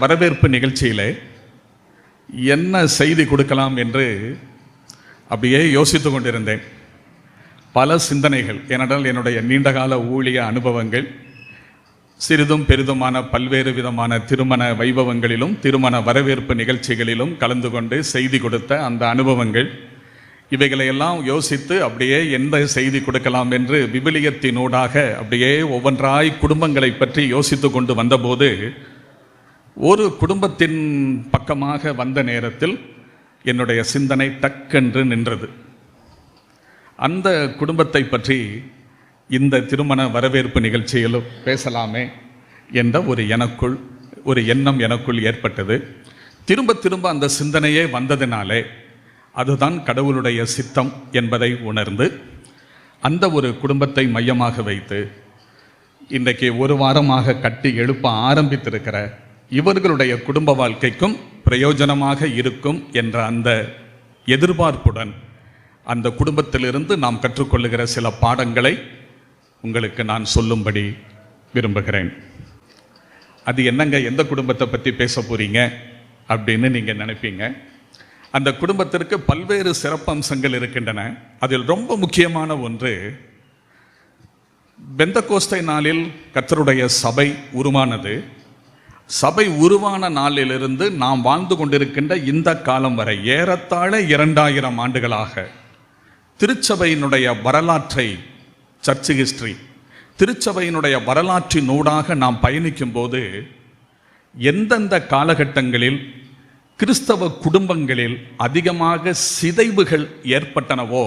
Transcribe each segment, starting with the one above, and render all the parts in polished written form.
வரவேற்பு நிகழ்ச்சியிலே என்ன செய்தி கொடுக்கலாம் என்று அப்படியே யோசித்து கொண்டிருந்தேன். பல சிந்தனைகள், ஏனென்றால் என்னுடைய நீண்டகால ஊழிய அனுபவங்கள், சிறிதும் பெரிதுமான பல்வேறு விதமான திருமண வைபவங்களிலும் திருமண வரவேற்பு நிகழ்ச்சிகளிலும் கலந்து கொண்டு செய்தி கொடுத்த அந்த அனுபவங்கள், இவைகளையெல்லாம் யோசித்து அப்படியே எந்த செய்தி கொடுக்கலாம் என்று விவிலியத்தினூடாக அப்படியே ஒவ்வொன்றாய் குடும்பங்களை பற்றி யோசித்து கொண்டு வந்தபோது, ஒரு குடும்பத்தின் பக்கமாக வந்த நேரத்தில் என்னுடைய சிந்தனை டக்கென்று நின்றது. அந்த குடும்பத்தை பற்றி இந்த திருமண வரவேற்பு நிகழ்ச்சியிலும் பேசலாமே என்ற ஒரு எண்ணம் எனக்குள் ஏற்பட்டது. திரும்ப திரும்ப அந்த சிந்தனையே வந்ததினாலே அதுதான் கடவுளுடைய சித்தம் என்பதை உணர்ந்து அந்த ஒரு குடும்பத்தை மையமாக வைத்து இன்றைக்கு ஒரு வாரமாக கட்டி எழுப்ப ஆரம்பித்திருக்கிற இவர்களுடைய குடும்ப வாழ்க்கைக்கும் பிரயோஜனமாக இருக்கும் என்ற அந்த எதிர்பார்ப்புடன் அந்த குடும்பத்திலிருந்து நாம் கற்றுக்கொள்ளுகிற சில பாடங்களை உங்களுக்கு நான் சொல்லும்படி விரும்புகிறேன். அது என்னங்க, எந்த குடும்பத்தை பற்றி பேச போறீங்க அப்படின்னு நீங்கள் நினைப்பீங்க. அந்த குடும்பத்திற்கு பல்வேறு சிறப்பம்சங்கள் இருக்கின்றன. அதில் ரொம்ப முக்கியமான ஒன்று, பெந்தகோஸ்தை நாளில் கர்த்தருடைய சபை உருவானது. சபை உருவான நாளிலிருந்து நாம் வாழ்ந்து கொண்டிருக்கின்ற இந்த காலம் வரை ஏறத்தாழ 2000 ஆண்டுகளாக திருச்சபையினுடைய வரலாற்றை, சர்ச் ஹிஸ்டரி, திருச்சபையினுடைய வரலாற்றினூடாக நாம் பயணிக்கும் போது எந்தெந்த காலகட்டங்களில் கிறிஸ்தவ குடும்பங்களில் அதிகமாக சிதைவுகள் ஏற்பட்டனவோ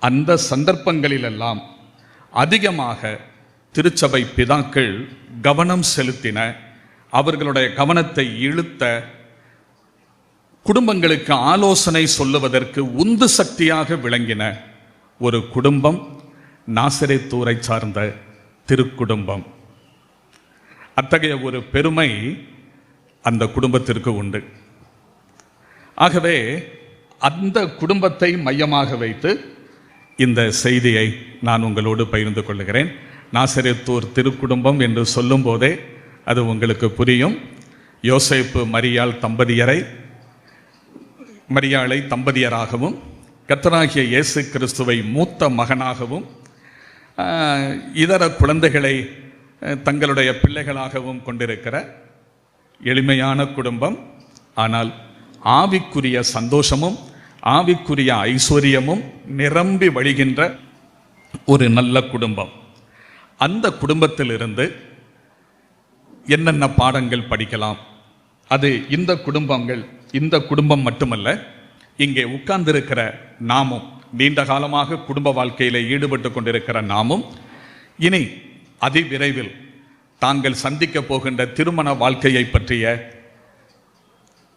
அந்த சந்தர்ப்பங்களிலெல்லாம் அதிகமாக திருச்சபை பிதாக்கள் கவனம் செலுத்தின, அவர்களுடைய கவனத்தை இழுத்த, குடும்பங்களுக்கு ஆலோசனை சொல்லுவதற்கு உந்து சக்தியாக விளங்கின ஒரு குடும்பம் நாசரேத்தூரை சார்ந்த திருக்குடும்பம். அத்தகைய ஒரு பெருமை அந்த குடும்பத்திற்கு உண்டு. ஆகவே அந்த குடும்பத்தை மையமாக வைத்து இந்த செய்தியை நான் உங்களோடு பகிர்ந்து கொள்கிறேன். நாசரேத்தூர் திருக்குடும்பம் என்று சொல்லும் போதே அது உங்களுக்கு புரியும். யோசேப்பு மரியாளை தம்பதியராகவும் கர்த்தராகிய இயேசு கிறிஸ்துவை மூத்த மகனாகவும் இதர குழந்தைகளை தங்களுடைய பிள்ளைகளாகவும் கொண்டிருக்கிற எளிமையான குடும்பம். ஆனால் ஆவிக்குரிய சந்தோஷமும் ஆவிக்குரிய ஐஸ்வர்யமும் நிரம்பி வழிகின்ற ஒரு நல்ல குடும்பம். அந்த குடும்பத்திலிருந்து என்னென்ன பாடங்கள் படிக்கலாம்? அது இந்த குடும்பம் மட்டுமல்ல, இங்கே உட்கார்ந்திருக்கிற நாமும், நீண்ட காலமாக குடும்ப வாழ்க்கையில் ஈடுபட்டு கொண்டிருக்கிற நாமும், இனி அதிவிரைவில் தாங்கள் சந்திக்க போகின்ற திருமண வாழ்க்கையை பற்றிய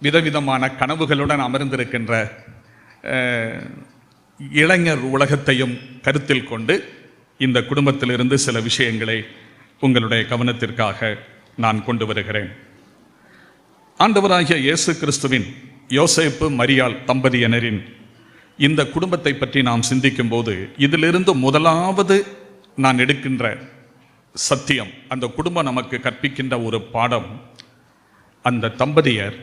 விதவிதமான கனவுகளுடன் அமர்ந்திருக்கின்ற இளைஞர் உலகத்தையும் கருத்தில் கொண்டு இந்த குடும்பத்திலிருந்து சில விஷயங்களை உங்களுடைய கவனத்திற்காக நான் கொண்டு வருகிறேன். ஆண்டவராகிய இயேசு கிறிஸ்துவின் யோசேப்பு மரியாள் தம்பதியினரின் இந்த குடும்பத்தை பற்றி நாம் சிந்திக்கும் போது இதிலிருந்து முதலாவது நான் எடுக்கின்ற சத்தியம், அந்த குடும்பம் நமக்கு கற்பிக்கின்ற ஒரு பாடம், அந்த தம்பதியர்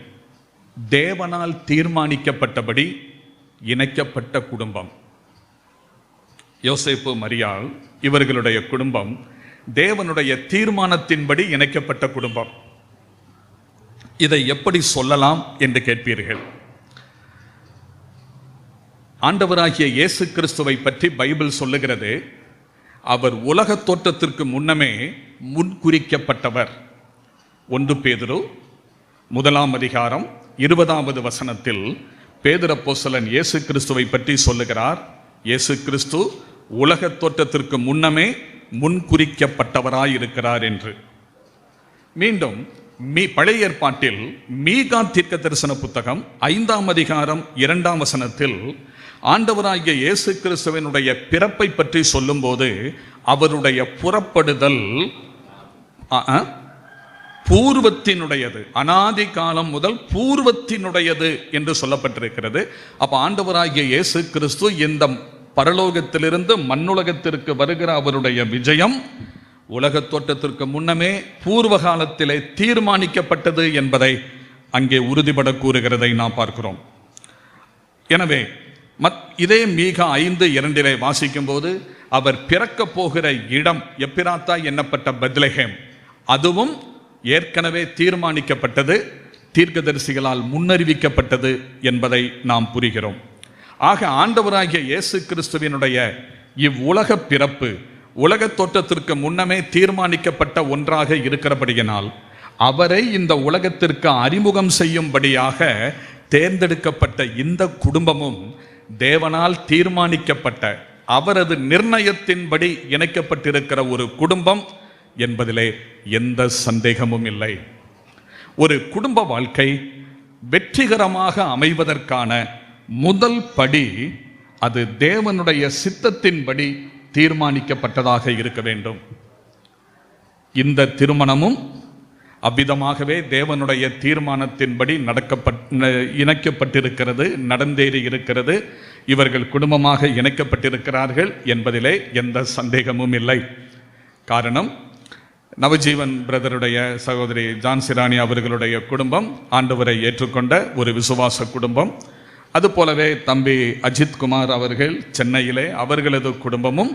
தேவனால் தீர்மானிக்கப்பட்டபடி இணைக்கப்பட்ட குடும்பம். யோசேப்பு மரியாள் இவர்களுடைய குடும்பம் தேவனுடைய தீர்மானத்தின்படி இணைக்கப்பட்ட குடும்பம். இதை எப்படி சொல்லலாம் என்று கேட்பீர்கள். ஆண்டவராகிய இயேசு கிறிஸ்துவை பற்றி பைபிள் சொல்லுகிறது, அவர் உலக தோற்றத்திற்கு முன்னமே முன்குறிக்கப்பட்டவர். 1 பேதுரு 1:20 பேதுரு அப்போஸ்தலன் இயேசு கிறிஸ்துவை பற்றி சொல்லுகிறார். இயேசு கிறிஸ்து உலக தோற்றத்திற்கு முன்னமே முன்குறிக்கப்பட்டவராயிருக்கிறார் என்று. மீண்டும் பழைய ஏற்பாட்டில் மீகா தீர்க்க தரிசன புத்தகம் 5:2 ஆண்டவராகிய இயேசு கிறிஸ்துவினுடைய பிறப்பை பற்றி சொல்லும் போது அவருடைய புறப்படுதல் பூர்வத்தினுடையது, அனாதி காலம் முதல் பூர்வத்தினுடையது என்று சொல்லப்பட்டிருக்கிறது. அப்ப ஆண்டவராகிய இயேசு கிறிஸ்து இந்த பரலோகத்திலிருந்து மண்ணுலகத்திற்கு வருகிற அவருடைய விஜயம் உலகத் தோற்றத்திற்கு முன்னமே பூர்வ காலத்திலே தீர்மானிக்கப்பட்டது என்பதை அங்கே உறுதிபட கூறுகிறதை நாம் பார்க்கிறோம். எனவே இதே மீகா 5:2 வாசிக்கும் போது அவர் பிறக்க போகிற இடம் எப்பிராத்தா எண்ணப்பட்ட பெத்லெகேம், அதுவும் ஏற்கனவே தீர்மானிக்கப்பட்டது, தீர்க்கதரிசிகளால் முன்னறிவிக்கப்பட்டது என்பதை நாம் புரிகிறோம். ஆக ஆண்டவராகிய இயேசு கிறிஸ்துவினுடைய இவ்வுலக பிறப்பு உலகத் தோற்றத்திற்கு முன்னமே தீர்மானிக்கப்பட்ட ஒன்றாக இருக்கிறபடியினால் அவரை இந்த உலகத்திற்கு அறிமுகம் செய்யும்படியாக தேர்ந்தெடுக்கப்பட்ட இந்த குடும்பமும் தேவனால் தீர்மானிக்கப்பட்ட அவரது நிர்ணயத்தின்படி இணைக்கப்பட்டிருக்கிற ஒரு குடும்பம் என்பதிலே எந்த சந்தேகமும் இல்லை. ஒரு குடும்ப வாழ்க்கை வெற்றிகரமாக அமைவதற்கான முதல் படி அது தேவனுடைய சித்தத்தின்படி தீர்மானிக்கப்பட்டதாக இருக்க வேண்டும். இந்த திருமணமும் அவ்விதமாகவே தேவனுடைய தீர்மானத்தின்படி இணைக்கப்பட்டிருக்கிறது, நடந்தேறி இருக்கிறது. இவர்கள் குடும்பமாக இணைக்கப்பட்டிருக்கிறார்கள் என்பதிலே எந்த சந்தேகமும் இல்லை. காரணம், நவஜீவன் பிரதருடைய சகோதரி ஜான்சிராணி அவர்களுடைய குடும்பம் ஆண்டவரை ஏற்றுக்கொண்ட ஒரு விசுவாச குடும்பம். அதுபோலவே தம்பி அஜித் குமார் அவர்கள் சென்னையிலே அவர்களது குடும்பமும்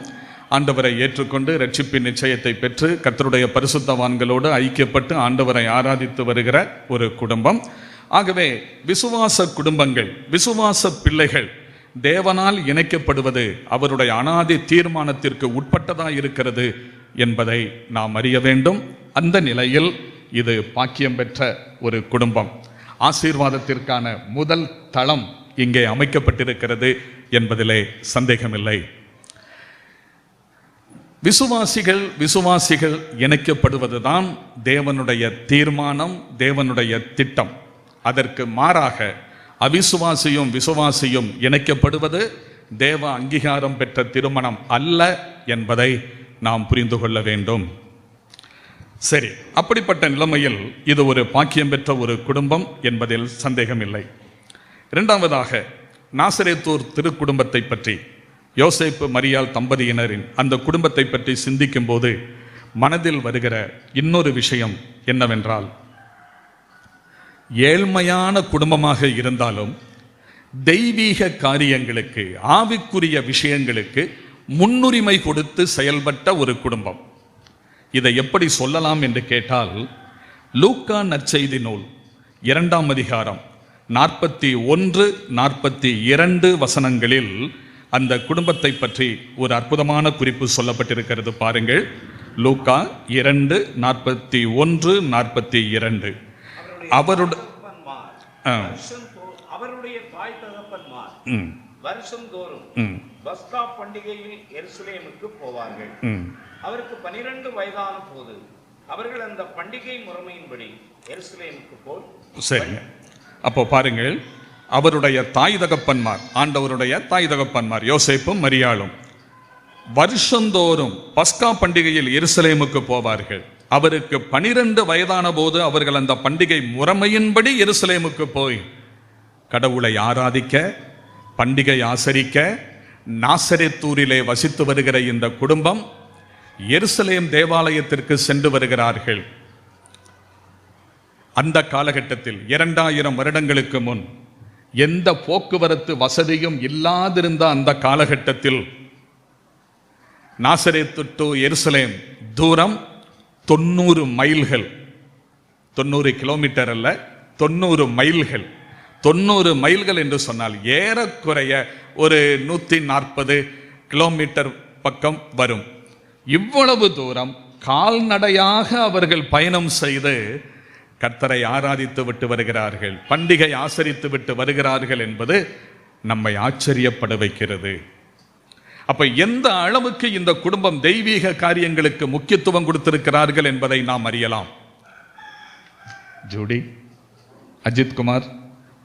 ஆண்டவரை ஏற்றுக்கொண்டு ரட்சிப்பின் நிச்சயத்தை பெற்று கர்த்தருடைய பரிசுத்தவான்களோடு ஐக்கியப்பட்டு ஆண்டவரை ஆராதித்து வருகிற ஒரு குடும்பம். ஆகவே விசுவாச குடும்பங்கள், விசுவாச பிள்ளைகள் தேவனால் இணைக்கப்படுவது அவருடைய அனாதி தீர்மானத்திற்கு உட்பட்டதாக இருக்கிறது என்பதை நாம் அறிய வேண்டும். அந்த நிலையில் இது பாக்கியம் பெற்ற ஒரு குடும்பம். ஆசீர்வாதத்திற்கான முதல் தளம் இங்கே அமைக்கப்பட்டிருக்கிறது என்பதிலே சந்தேகமில்லை. விசுவாசிகள் இணைக்கப்படுவதுதான் தேவனுடைய தீர்மானம், தேவனுடைய திட்டம். அதற்கு மாறாக அவிசுவாசியும் விசுவாசியும் இணைக்கப்படுவது தேவ அங்கீகாரம் பெற்ற திருமணம் அல்ல என்பதை நாம் புரிந்து கொள்ள வேண்டும். சரி, அப்படிப்பட்ட நிலைமையில் இது ஒரு பாக்கியம் பெற்ற ஒரு குடும்பம் என்பதில் சந்தேகமில்லை. இரண்டாவதாக, நாசரேத்தூர் திருக்குடும்பத்தை பற்றி, யோசேப்பு மரியாள் தம்பதியினரின் அந்த குடும்பத்தை பற்றி சிந்திக்கும் போது மனதில் வருகிற இன்னொரு விஷயம் என்னவென்றால், ஏழ்மையான குடும்பமாக இருந்தாலும் தெய்வீக காரியங்களுக்கு, ஆவிக்குரிய விஷயங்களுக்கு முன்னுரிமை கொடுத்து செயல்பட்ட ஒரு குடும்பம். இதை எப்படி சொல்லலாம் என்று கேட்டால், லூக்கா நற்செய்தி நூல் 2ஆம் அதிகாரம் 41-42 வசனங்களில் அந்த குடும்பத்தை பற்றி ஒரு அற்புதமான குறிப்பு சொல்லப்பட்டிருக்கிறது. பாருங்கள், லூக்கா 2:41-42. அவருடைய தாய் தகப்பன்மார் வருஷந்தோறும் பஸ்கா பண்டிகையில் எருசலேமுக்கு போவார்கள். அவருக்கு 12 வயதான போது அவர்கள் அந்த பண்டிகை முறைமையின்படி எருசலேமுக்கு போய். சரி, அப்போ பாருங்கள், அவருடைய தாய் தகப்பன்மார், ஆண்டவருடைய தாய் தகப்பன்மார் யோசேப்பும் மரியாளும் வருஷந்தோறும் பஸ்கா பண்டிகையில் எருசலேமுக்கு போவார்கள். அவருக்கு 12 வயதான போது அவர்கள் அந்த பண்டிகை முறைமையின்படி எருசலேமுக்கு போய் கடவுளை ஆராதிக்க, பண்டிகை ஆசரிக்க நாசரேத்தூரிலே வசித்து வருகிற இந்த குடும்பம் எருசலேம் தேவாலயத்திற்கு சென்று வருகிறார்கள். அந்த காலகட்டத்தில் 2000 வருடங்களுக்கு முன் எந்த போக்குவரத்து வசதியும் இல்லாதிருந்த அந்த காலகட்டத்தில் நாசரேத்து டு எருசலேம் தூரம் 90 மைல்கள். 90 கிலோமீட்டர் அல்ல, 90 மைல்கள். 90 மைல்கள் என்று சொன்னால் ஏறக்குறைய ஒரு 140 கிலோமீட்டர் பக்கம் வரும். இவ்வளவு தூரம் கால்நடையாக அவர்கள் பயணம் செய்து கர்த்தரை ஆராதித்து விட்டு வருகிறார்கள், பண்டிகை ஆசரித்து விட்டு வருகிறார்கள் என்பது நம்மை ஆச்சரியப்பட வைக்கிறது. அப்ப எந்த அளவுக்கு இந்த குடும்பம் தெய்வீக காரியங்களுக்கு முக்கியத்துவம் கொடுத்திருக்கிறார்கள் என்பதை நாம் அறியலாம். ஜூடி, அஜித் குமார்,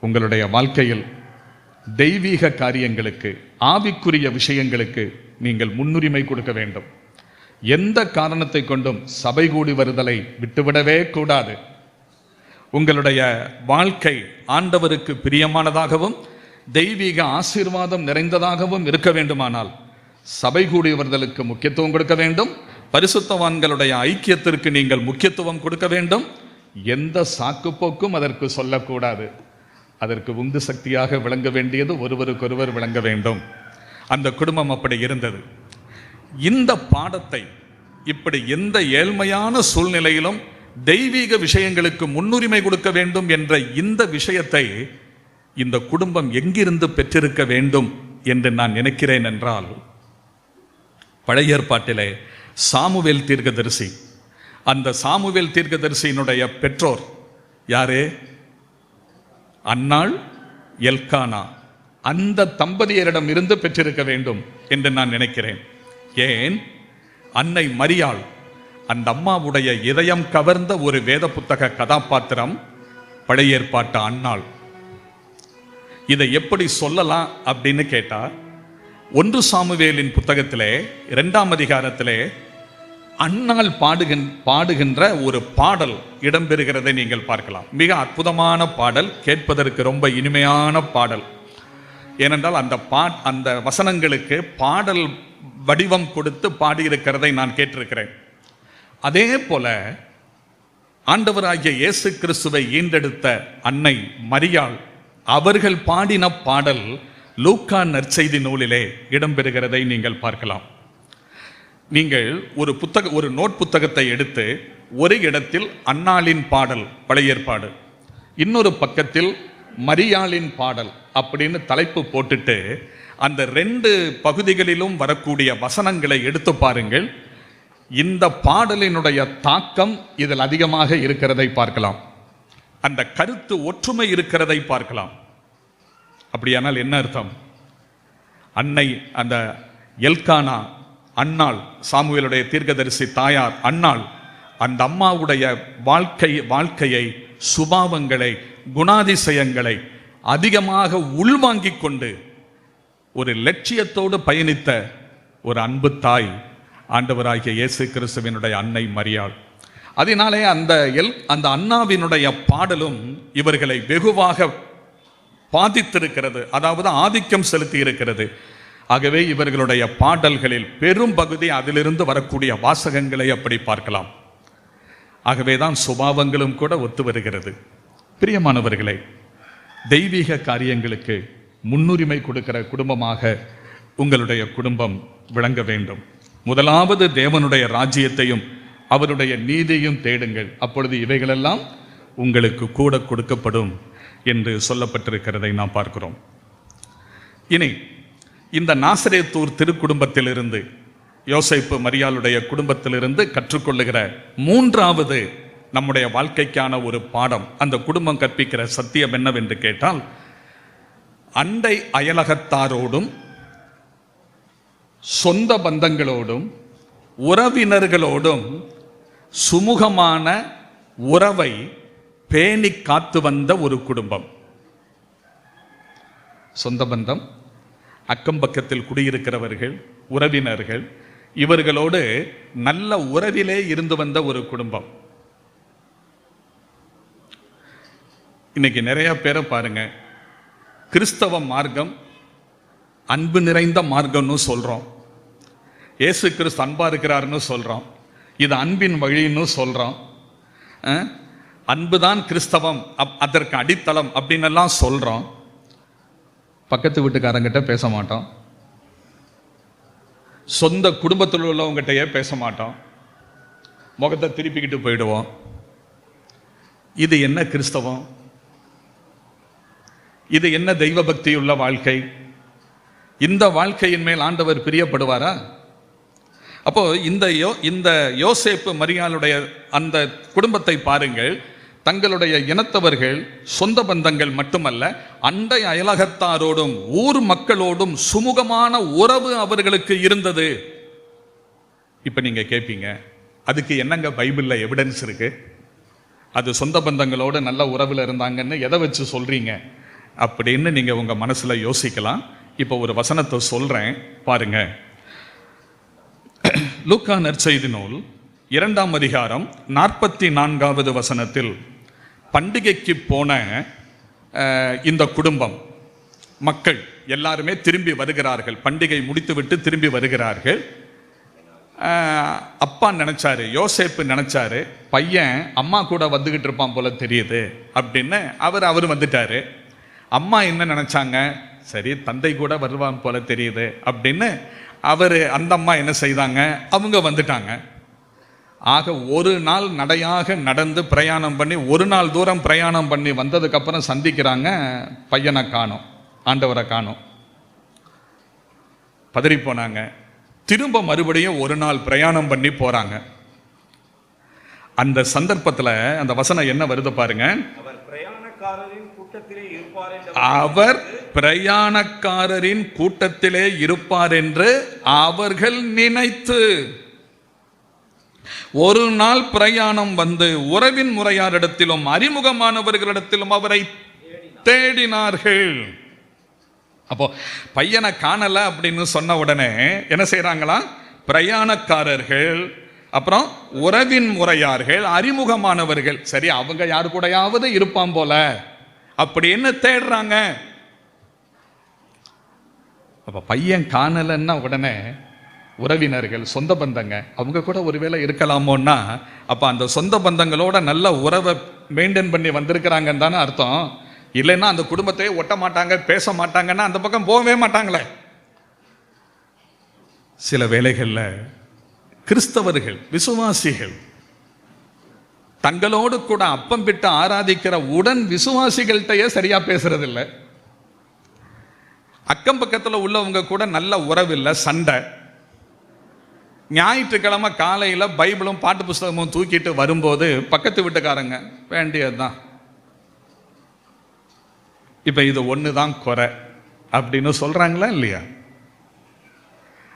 உங்களுடைய வாழ்க்கையில் தெய்வீக காரியங்களுக்கு, ஆவிக்குரிய விஷயங்களுக்கு நீங்கள் முன்னுரிமை கொடுக்க வேண்டும். எந்த காரணத்தை கொண்டும் சபை கூடி வருதலை விட்டுவிடவே கூடாது. உங்களுடைய வாழ்க்கை ஆண்டவருக்கு பிரியமானதாகவும் தெய்வீக ஆசீர்வாதம் நிறைந்ததாகவும் இருக்க வேண்டுமானால் சபை கூடி வருதலுக்கு முக்கியத்துவம் கொடுக்க வேண்டும். பரிசுத்தவான்களுடைய ஐக்கியத்திற்கு நீங்கள் முக்கியத்துவம் கொடுக்க வேண்டும். எந்த சாக்குப்போக்கும் அதற்கு சொல்லக்கூடாது. அதற்கு உந்து சக்தியாக விளங்க வேண்டியது ஒருவருக்கொருவர் விளங்க வேண்டும். அந்த குடும்பம் அப்படி இருந்தது. இந்த பாடத்தை இப்படி எந்த ஏழ்மையான சூழ்நிலையிலும் தெய்வீக விஷயங்களுக்கு முன்னுரிமை கொடுக்க வேண்டும் என்ற இந்த விஷயத்தை இந்த குடும்பம் எங்கிருந்து பெற்றிருக்க வேண்டும் என்று நான் நினைக்கிறேன் என்றால், பழைய ஏற்பாட்டிலே சாமுவேல் தீர்க்கதரிசி, அந்த சாமுவேல் தீர்க்கதரிசியினுடைய பெற்றோர் யாரே? அன்னாள், எல்கானா. அந்த தம்பதியரிடம் இருந்து பெற்றிருக்க வேண்டும் என்று நான் நினைக்கிறேன். ஏன்? அன்னை மரியாள், அந்த அம்மாவுடைய இதயம் கவர்ந்த ஒரு வேத புத்தக கதாபாத்திரம் பழைய ஏற்பாட்டு அன்னாள். இதை எப்படி சொல்லலாம் அப்படின்னு கேட்டா, 1 சாமுவேலின் புத்தகத்திலே 2ஆம் அதிகாரத்திலே அன்னாள் பாடுகின்ற ஒரு பாடல் இடம்பெறுகிறதை நீங்கள் பார்க்கலாம். மிக அற்புதமான பாடல், கேட்பதற்கு ரொம்ப இனிமையான பாடல். ஏனென்றால் அந்த வசனங்களுக்கு பாடல் வடிவம் கொடுத்து பாடியிருக்கிறதை நான் கேட்டிருக்கிறேன். அதே போல ஆண்டவராகிய இயேசு கிறிஸ்துவை ஈண்டெடுத்த அன்னை மரியாள் அவர்கள் பாடின பாடல் லூக்கா நற்செய்தி நூலிலே இடம்பெறுகிறதை நீங்கள் பார்க்கலாம். நீங்கள் ஒரு நோட் புத்தகத்தை எடுத்து ஒரு இடத்தில் அன்னாளின் பாடல் பழைய ஏற்பாடு, இன்னொரு பக்கத்தில் மரியாளின் பாடல் அப்படின்னு தலைப்பு போட்டுட்டு அந்த 2 பகுதிகளிலும் வரக்கூடிய வசனங்களை எடுத்து பாருங்கள். இந்த பாடலினுடைய தாக்கம் இதில் அதிகமாக இருக்கிறதை பார்க்கலாம். அந்த கருத்து ஒற்றுமை இருக்கிறதை பார்க்கலாம். அப்படியானால் என்ன அர்த்தம்? அன்னை, அந்த எல்கானா அன்னாள், சாமுவேலுடைய தீர்க்கதரிசி தாயார் அன்னாள், அந்த அம்மாவுடைய வாழ்க்கையை, சுபாவங்களை, குணாதிசயங்களை அதிகமாக உள்வாங்கிக் கொண்டு ஒரு லட்சியத்தோடு பயணித்த ஒரு அன்பு தாய் ஆண்டவராகிய இயேசு கிறிஸ்துவினுடைய அன்னை மரியாள். அதனாலே அந்த அன்னாவினுடைய பாடலும் இவர்களை வெகுவாக பாதித்திருக்கிறது, அதாவது ஆதிக்கம் செலுத்தி இருக்கிறது. ஆகவே இவர்களுடைய பாடல்களில் பெரும் பகுதி அதிலிருந்து வரக்கூடிய வாசகங்களை அப்படி பார்க்கலாம். ஆகவேதான் சுபாவங்களும் கூட ஒத்து வருகிறது. பிரியமானவர்களே, தெய்வீக காரியங்களுக்கு முன்னுரிமை கொடுக்கிற குடும்பமாக உங்களுடைய குடும்பம் விளங்க வேண்டும். முதலாவது தேவனுடைய ராஜ்யத்தையும் அவருடைய நீதியையும் தேடுங்கள், அப்பொழுது இவைகளெல்லாம் உங்களுக்கு கூட கொடுக்கப்படும் என்று சொல்லப்பட்டிருக்கிறதை நாம் பார்க்கிறோம். இனி இந்த நாசரேத்தூர் திருக்குடும்பத்திலிருந்து, யோசேப்பு மரியாளுடைய குடும்பத்திலிருந்து கற்றுக்கொள்ளுகிற 3வது நம்முடைய வாழ்க்கைக்கான ஒரு பாடம், அந்த குடும்பம் கற்பிக்கிற சத்தியம் என்னவென்று கேட்டால், அண்டை அயலகத்தாரோடும் சொந்த பந்தங்களோடும் உறவினர்களோடும் சுமூகமான உறவை பேணி காத்து வந்த ஒரு குடும்பம். சொந்த பந்தம், அக்கம் பக்கத்தில் குடியிருக்கிறவர்கள், உறவினர்கள், இவர்களோடு நல்ல உறவிலே இருந்து வந்த ஒரு குடும்பம். இன்னைக்கு நிறைய பேரை பாருங்க, கிறிஸ்தவ மார்க்கம் அன்பு நிறைந்த மார்க்கம்னு சொல்றோம், இயேசு கிறிஸ்து அன்பா இருக்கிறாருன்னு சொல்றோம், இது அன்பின் வழின்னு சொல்றோம், அன்புதான் கிறிஸ்தவம், அதற்கு அடித்தளம் அப்படின்னு எல்லாம் சொல்றோம். பக்கத்து வீட்டுக்காரங்கிட்ட பேச மாட்டோம், சொந்த குடும்பத்தில் உள்ளவங்ககிட்டயே பேச மாட்டோம், முகத்தை திருப்பிக்கிட்டு போயிடுவோம். இது என்ன கிறிஸ்தவம்? இது என்ன தெய்வ பக்தியுள்ள வாழ்க்கை? இந்த வாழ்க்கையின் மேல் ஆண்டவர் பிரியப்படுவாரா? அப்போ இந்த யோசேப்பு மரியாளுடைய அந்த குடும்பத்தை பாருங்கள். தங்களுடைய இனத்தவர்கள், சொந்த பந்தங்கள் மட்டுமல்ல, அண்டை அயலகத்தாரோடும் ஊர் மக்களோடும் சுமூகமான உறவு அவர்களுக்கு இருந்தது. இப்ப நீங்க கேட்பீங்க, அதுக்கு என்னங்க பைபிள்ல எவிடன்ஸ் இருக்கு? அது சொந்த பந்தங்களோடு நல்ல உறவுல இருந்தாங்கன்னு எதை வச்சு சொல்றீங்க அப்படின்னு நீங்க உங்க மனசுல யோசிக்கலாம். இப்ப ஒரு வசனத்தை சொல்றேன் பாருங்க. லூக்கா நற்செய்தி நூல் 2ஆம் அதிகாரம் 44வது வசனத்தில், பண்டிகைக்கு போன இந்த குடும்பம் மக்கள் எல்லாருமே திரும்பி வருகிறார்கள், பண்டிகை முடித்துவிட்டு திரும்பி வருகிறார்கள். அப்பா நினைச்சாரு, யோசேப்பு நினைச்சாரு பையன் அம்மா கூட வந்துகிட்டு இருப்பான் போல தெரியுது அப்படின்னு அவர் வந்துட்டாரு. அம்மா என்ன நினைச்சாங்க, சரி தந்தை கூட வருவான் போல தெரியுது அப்படின்னு அந்த அம்மா என்ன செய்தாங்க, அவங்க வந்துட்டாங்க. ஆக ஒரு நாள் நடையாக நடந்து பிரயாணம் பண்ணி ஒரு நாள் தூரம் பிரயாணம் பண்ணி வந்ததுக்கு அப்புறம் சந்திக்கிறாங்க, பையனை காணோம், ஆண்டவரை காணோம். பதறி போனாங்க. திரும்ப மறுபடியும் ஒரு நாள் பிரயாணம் பண்ணி போறாங்க. அந்த சந்தர்ப்பத்தில் அந்த வசனம் என்ன வருது பாருங்க, அவர் பிரயாணக்காரரின் கூட்டத்திலே இருப்பார் என்று அவர்கள் நினைத்து ஒரு நாள் பிரயாணம் வந்து உறவின் முறையாரிடத்திலும் அறிமுகமானவர்களிடத்திலும் அவரை தேடினார்கள். அப்போ பையனை காணல அப்படின்னு சொன்ன உடனே என்ன செய்யறாங்களா, பிரயாணக்காரர்கள், அப்புறம் உறவின் முறையார்கள், அறிமுகமானவர்கள், சரி அவங்க யாரு கூடயாவது இருப்பான் போல அப்படின்னு தேடுறாங்க. அப்ப பையன் காணலன்னா உடனே உறவினர்கள், சொந்த பந்தங்க, அவங்க கூட ஒருவேளை இருக்கலாமோன்னா அப்ப அந்த சொந்த பந்தங்களோட நல்ல உறவை மெயின்டைன் பண்ணி வந்திருக்கிறாங்கன்னு தானே அர்த்தம். இல்லைன்னா அந்த குடும்பத்தையே ஒட்ட மாட்டாங்க, பேச மாட்டாங்கன்னா அந்த பக்கம் போகவே மாட்டாங்களே. சில வேளைகளில் கிறிஸ்தவர்கள், விசுவாசிகள் தங்களோடு கூட அப்பம் விட்டு ஆராதிக்கிற உடன் விசுவாசிகள்கிட்டயே சரியா பேசுறது இல்லை. அக்கம் பக்கத்தில் உள்ளவங்க கூட நல்ல உறவு இல்லை, சண்டை. ஞாயிற்றுக்கிழமை காலையில் பைபிளும் பாட்டு புஸ்தகமும் தூக்கிட்டு வரும்போது பக்கத்து வீட்டுக்காரங்க வேண்டியதுதான், இப்ப இது ஒண்ணுதான் குறை அப்படின்னு சொல்றாங்களா இல்லையா?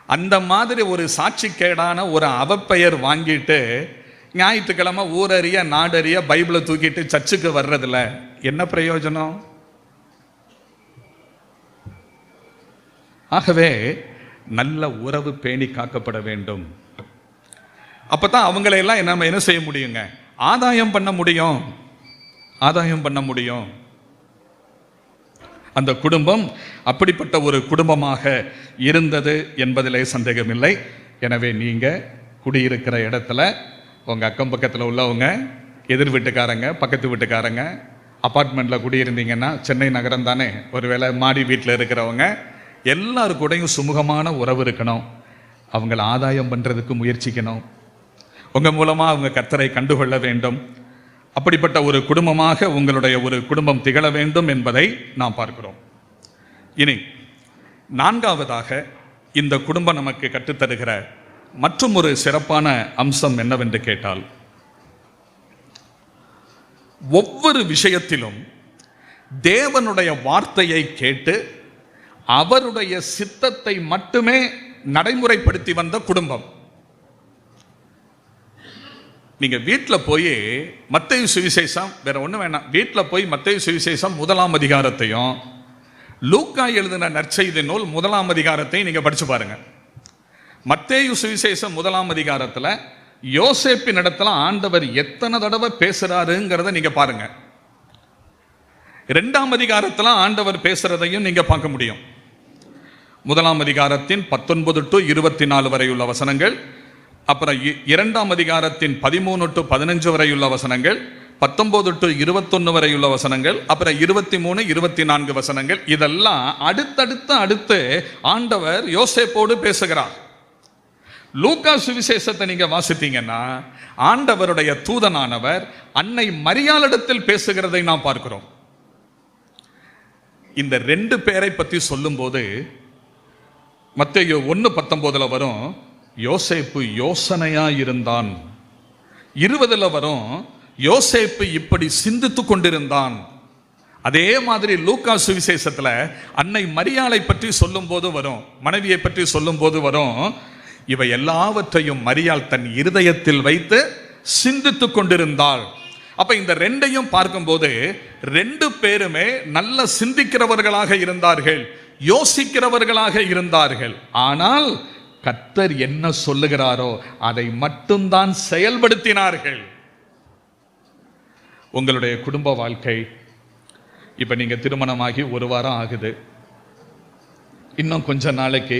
அந்த மாதிரி ஒரு சாட்சிக்கேடான ஒரு அவப்பெயர் வாங்கிட்டு ஞாயிற்றுக்கிழமை ஊரறிய நாடறிய பைபிளை தூக்கிட்டு சர்ச்சுக்கு வர்றதுல என்ன பிரயோஜனம்? ஆகவே நல்ல உறவு பேணி காக்கப்பட வேண்டும். அப்பதான் அவங்களையெல்லாம் நம்ம என்ன செய்ய முடியுங்க, ஆதாயம் பண்ண முடியும், ஆதாயம் பண்ண முடியும். அந்த குடும்பம் அப்படிப்பட்ட ஒரு குடும்பமாக இருந்தது என்பதிலே சந்தேகமில்லை. எனவே நீங்க குடியிருக்கிற இடத்துல உங்க அக்கம் பக்கத்தில் உள்ளவங்க, எதிர் வீட்டுக்காரங்க, பக்கத்து வீட்டுக்காரங்க, அப்பார்ட்மெண்ட்ல குடியிருந்தீங்கன்னா சென்னை நகரம் தானே, ஒருவேளை மாடி வீட்டில் இருக்கிறவங்க எல்லாரு கூடயும் சுமூகமான உறவு இருக்கணும். அவங்கள ஆதாயம் பண்றதுக்கு முயற்சிக்கணும். உங்க மூலமா அவங்க கர்த்தரை கண்டுகொள்ள வேண்டும். அப்படிப்பட்ட ஒரு குடும்பமாக உங்களுடைய ஒரு குடும்பம் திகழ வேண்டும் என்பதை நாம் பார்க்கிறோம். இனி நான்காவதாக இந்த குடும்பம் நமக்கு கற்றுத்தருகிற மற்றும் ஒரு சிறப்பான அம்சம் என்னவென்று கேட்டால், ஒவ்வொரு விஷயத்திலும் தேவனுடைய வார்த்தையை கேட்டு அவருடைய சித்தத்தை மட்டுமே நடைமுறைப்படுத்தி வந்த குடும்பம். நீங்க வீட்டில் போய் மத்தேயு சுவிசேஷம், வேற ஒண்ணு வேணாம், வீட்டில் போய் மத்தேயு சுவிசேஷம் 1ஆம் அதிகாரத்தையும் லூக்கா எழுதின நற்செய்தி நூல் 1ஆம் அதிகாரத்தையும் நீங்க படிச்சு பாருங்க. மத்தேயு சுவிசேஷம் 1ஆம் அதிகாரத்தில் யோசேப்பின் இடத்துல ஆண்டவர் எத்தனை தடவை பேசுறாருங்கிறத நீங்க பாருங்க. 2ஆம் அதிகாரத்தில் ஆண்டவர் பேசுறதையும் நீங்க பார்க்க முடியும். 1ஆம் அதிகாரத்தின் 19 to 24 வரையுள்ள வசனங்கள், அப்புறம் 2ஆம் அதிகாரத்தின் 13 to 15 வரையுள்ள வசனங்கள், 19 to 21 வரையுள்ள வசனங்கள், அப்புறம் 23, 24 வசனங்கள், இதெல்லாம் அடுத்து ஆண்டவர் யோசேப்போடு பேசுகிறார். லூக்கா சுவிசேஷத்தை நீங்க வாசித்தீங்கன்னா ஆண்டவருடைய தூதனானவர் அன்னை மரியாளிடத்தில் பேசுகிறதை நாம் பார்க்கிறோம். இந்த 2 பேரை பற்றி சொல்லும் போது மத்தேயு 1:19 வரும், யோசேப்பு யோசனையா இருந்தான். 20 வரும், யோசேப்பு இப்படி சிந்தித்து கொண்டிருந்தான். அதே மாதிரி லூக்கா சுவிசேஷத்துல அன்னை மரியாளை பற்றி சொல்லும் போது வரும், மனைவியை பற்றி சொல்லும் போது வரும், இவை எல்லாவற்றையும் மரியாள் தன் இருதயத்தில் வைத்து சிந்தித்து கொண்டிருந்தாள். அப்ப இந்த 2ஐயும் பார்க்கும்போது 2 பேருமே நல்ல சிந்திக்கிறவர்களாக இருந்தார்கள், யோசிக்கிறவர்களாக இருந்தார்கள். ஆனால் கர்த்தர் என்ன சொல்லுகிறாரோ அதை மட்டும்தான் செயல்படுத்தினார்கள். உங்களுடைய குடும்ப வாழ்க்கை, இப்ப நீங்க திருமணமாகி 1 வாரம் ஆகுது, இன்னும் கொஞ்ச நாளைக்கு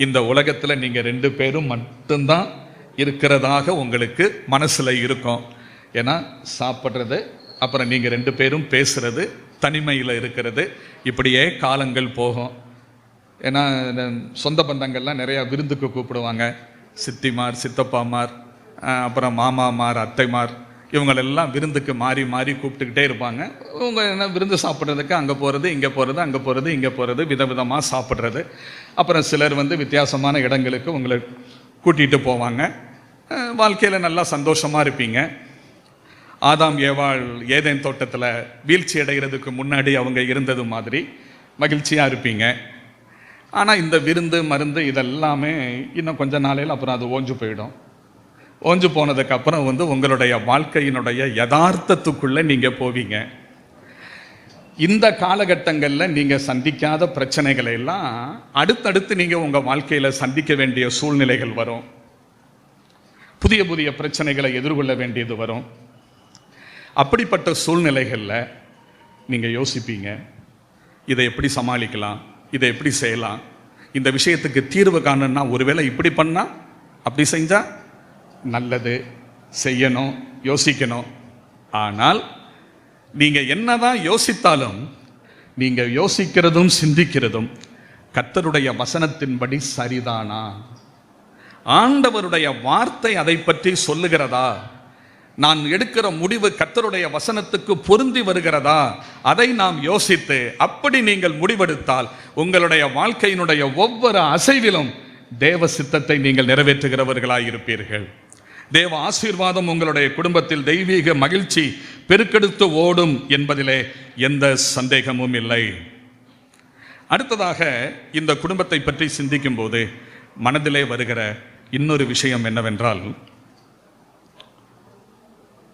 இந்த உலகத்தில் நீங்கள் 2 பேரும் மட்டும்தான் இருக்கிறதாக உங்களுக்கு மனசில் இருக்கும். ஏன்னா சாப்பிட்றது, அப்புறம் நீங்கள் 2 பேரும் பேசுறது, தனிமையில் இருக்கிறது, இப்படியே காலங்கள் போகும். ஏன்னா சொந்த பந்தங்கள்லாம் நிறையா விருந்துக்கு கூப்பிடுவாங்க. சித்திமார், சித்தப்பாமார், அப்புறம் மாமாமார், அத்தைமார், இவங்களெல்லாம் விருந்துக்கு மாறி மாறி கூப்பிட்டுக்கிட்டே இருப்பாங்க. இவங்க என்ன விருந்து சாப்பிட்றதுக்கு அங்கே போகிறது, இங்கே போகிறது, அங்கே போகிறது, இங்கே போகிறது, விதவிதமாக சாப்பிட்றது. அப்புறம் சிலர் வித்தியாசமான இடங்களுக்கு உங்களை கூட்டிகிட்டு போவாங்க. வாழ்க்கையில் நல்லா சந்தோஷமாக இருப்பீங்க. ஆதாம் ஏவாள் ஏதேன் தோட்டத்தில் வீழ்ச்சி அடைகிறதுக்கு முன்னாடி அவங்க இருந்தது மாதிரி மகிழ்ச்சியாக இருப்பீங்க. ஆனால் இந்த விருந்து மருந்து இதெல்லாமே இன்னும் கொஞ்ச நாளையில் அப்புறம் அது ஓஞ்சு போயிடும். ஓஞ்சு போனதுக்கப்புறம் உங்களுடைய வாழ்க்கையினுடைய யதார்த்தத்துக்குள்ளே நீங்கள் போவீங்க. இந்த காலகட்டங்களில் நீங்கள் சந்திக்காத பிரச்சனைகளை எல்லாம் அடுத்தடுத்து நீங்கள் உங்கள் வாழ்க்கையில் சந்திக்க வேண்டிய சூழ்நிலைகள் வரும். புதிய புதிய பிரச்சனைகளை எதிர்கொள்ள வேண்டியது வரும். அப்படிப்பட்ட சூழ்நிலைகளில் நீங்கள் யோசிப்பீங்க, இதை எப்படி சமாளிக்கலாம், இதை எப்படி செய்யலாம், இந்த விஷயத்துக்கு தீர்வு காணணும்னா ஒருவேளை இப்படி பண்ணால், அப்படி செஞ்சால் நல்லது, செய்யணும், யோசிக்கணும். ஆனால் நீங்கள் என்னதான் யோசித்தாலும் நீங்கள் யோசிக்கிறதும் சிந்திக்கிறதும் கர்த்தருடைய வசனத்தின்படி சரிதானா, ஆண்டவருடைய வார்த்தை அதை பற்றி சொல்லுகிறதா, நான் எடுக்கிற முடிவு கர்த்தருடைய வசனத்துக்கு பொருந்தி வருகிறதா, அதை நாம் யோசித்து அப்படி நீங்கள் முடிவெடுத்தால் உங்களுடைய வாழ்க்கையினுடைய ஒவ்வொரு அசைவிலும் தேவ சித்தத்தை நீங்கள் நிறைவேற்றுகிறவர்களாய் இருப்பீர்கள். தேவ ஆசீர்வாதம் உங்களுடைய குடும்பத்தில் தெய்வீக மகிழ்ச்சி பெருக்கெடுத்து ஓடும் என்பதிலே எந்த சந்தேகமும் இல்லை. அடுத்ததாக இந்த குடும்பத்தை பற்றி சிந்திக்கும் போது மனதிலே வருகிற இன்னொரு விஷயம் என்னவென்றால்,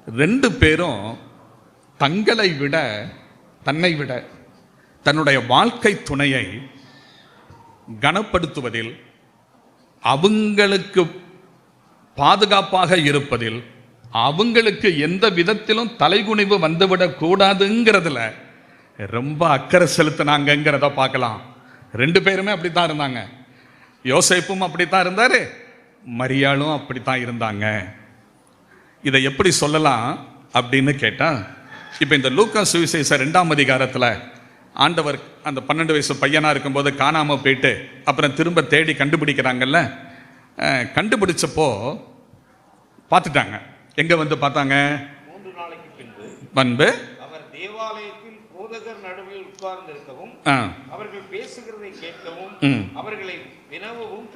2 பேரும் தன்னை விட தன்னுடைய வாழ்க்கை துணையை கனப்படுத்துவதில், அவங்களுக்கு பாதுகாப்பாக இருப்பதில், அவங்களுக்கு எந்த விதத்திலும் தலைகுனிவு வந்துவிடக் கூடாதுங்கிறதுல ரொம்ப அக்கறை செலுத்தினாங்கிறத பார்க்கலாம். 2 பேருமே அப்படித்தான் இருந்தாங்க. யோசேப்பும் அப்படித்தான் இருந்தாரு, மரியாளும் அப்படித்தான் இருந்தாங்க. இதை எப்படி சொல்லலாம் அப்படின்னு கேட்டால், இப்போ இந்த லூக்கா சுவிசேஷ 2ஆம் அதிகாரத்தில் ஆண்டவர் அந்த 12 வயசு பையனாக இருக்கும்போது காணாமல் போயிட்டு அப்புறம் திரும்ப தேடி கண்டுபிடிக்கிறாங்கல்ல. கண்டுபிடிச்சப்போ பார்த்துட்டாங்க. எங்கே பார்த்தாங்க? 3 நாளைக்கு பின்பு அவர் தேவாலயத்தில் போதகர் நடுவில் உட்கார்ந்திருக்கவும் அவர்கள் பேசுகிறதை கேட்கவும் அவர்களை வினவவும்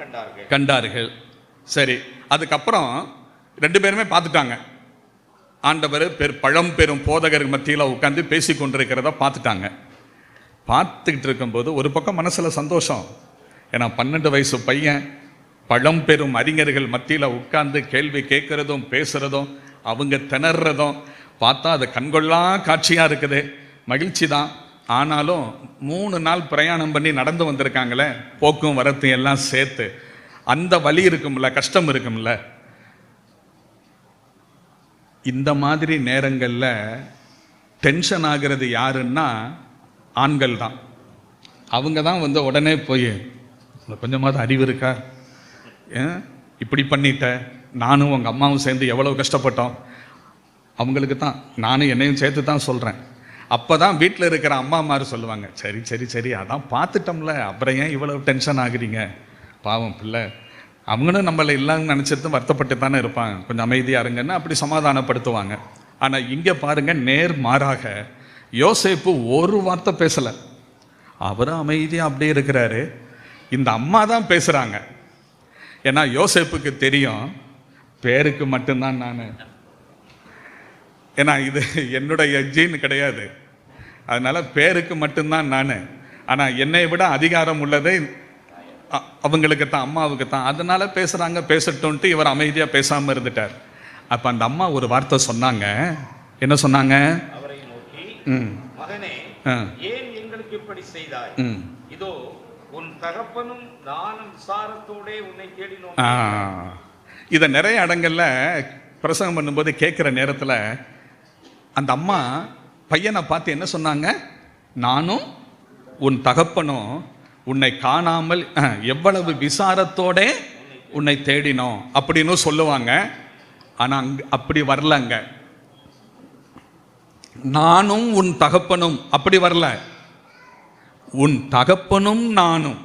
கண்டார்கள். சரி, அதுக்கப்புறம் 2 பேருமே பார்த்துட்டாங்க. ஆண்டவர் பழம் பெரும் போதகர் மத்தியில் உட்காந்து பேசி கொண்டிருக்கிறத பார்த்துட்டாங்க. பார்த்துக்கிட்டு இருக்கும்போது ஒரு பக்கம் மனசில் சந்தோஷம். ஏன்னா 12 வயசு பையன் பழம் பெரும் அறிஞர்கள் மத்தியில் உட்கார்ந்து கேள்வி கேட்கறதும் பேசுறதும் அவங்க திணறதும் பார்த்தா அது கண்கொள்ளா காட்சியாக இருக்குது. மகிழ்ச்சி தான். ஆனாலும் 3 நாள் பிரயாணம் பண்ணி நடந்து வந்திருக்காங்களே, போக்கும் வரத்தும் எல்லாம் சேர்த்து அந்த வலி இருக்கும்ல, கஷ்டம் இருக்கும்ல. இந்த மாதிரி நேரங்களில் டென்ஷன் ஆகிறது யாருன்னா ஆண்கள் தான். அவங்க தான் உடனே போய் கொஞ்சமாவது அறிவு இருக்கா, இப்படி பண்ணிட்ட, நானும் உங்கள் அம்மாவும் சேர்ந்து எவ்வளோ கஷ்டப்பட்டோம், அவங்களுக்கு தான் நானும் என்னையும் சேர்த்து தான் சொல்கிறேன். அப்போ தான் வீட்டில் இருக்கிற அம்மாமார் சொல்லுவாங்க, சரி சரி சரி அதான் பார்த்துட்டோம்ல, அப்புறம் ஏன் இவ்வளோ டென்ஷன் ஆகுறீங்க, பாவம் பிள்ளை, அவங்களும் நம்மளை இல்லைன்னு நினச்சிட்டு வருத்தப்பட்டு தானே இருப்பாங்க, கொஞ்சம் அமைதியாக இருங்கன்னு அப்படி சமாதானப்படுத்துவாங்க. ஆனால் இங்கே பாருங்கள், நேர் மாறாக யோசேப்பு ஒரு வார்த்தை பேசலை, அவரும் அமைதியாக அப்படியே இருக்கிறாரு. இந்த அம்மா தான் பேசுகிறாங்க. ஏன்னா யோசேப்புக்கு தெரியும், பேருக்கு மட்டும்தான் நான், ஏன்னா இது என்னுடைய ஜீன் கிடையாது, அதனால பேருக்கு மட்டும்தான் நான், ஆனால் என்னை விட அதிகாரம் உள்ளது அவங்களுக்கு தான், அம்மாவுக்கு தான், அதனால பேசுகிறாங்க, பேசட்டும்ட்டு இவர் அமைதியாக பேசாமல் இருந்துட்டார். அப்போ அந்த அம்மா ஒரு வார்த்தை சொன்னாங்க. என்ன சொன்னாங்க? அவரை நோக்கி, மகனே, ஏன் எங்களுக்கு இப்படி செய்தாய்? இதோ உன் தகப்பனும் நானும் விசாரத்தோட உன்னை தேடினோம். இதை நிறைய இடங்கள்ல பிரசங்கம் பண்ணும்போது கேட்குற நேரத்தில் அந்த அம்மா பையனை பார்த்து என்ன சொன்னாங்க? நானும் உன் தகப்பனும் உன்னை காணாமல் எவ்வளவு விசாரத்தோட உன்னை தேடினோம் அப்படின்னு சொல்லுவாங்க. ஆனா அப்படி வரலங்க. நானும் உன் தகப்பனும் அப்படி வரல. உன் தகப்பனும் நானும்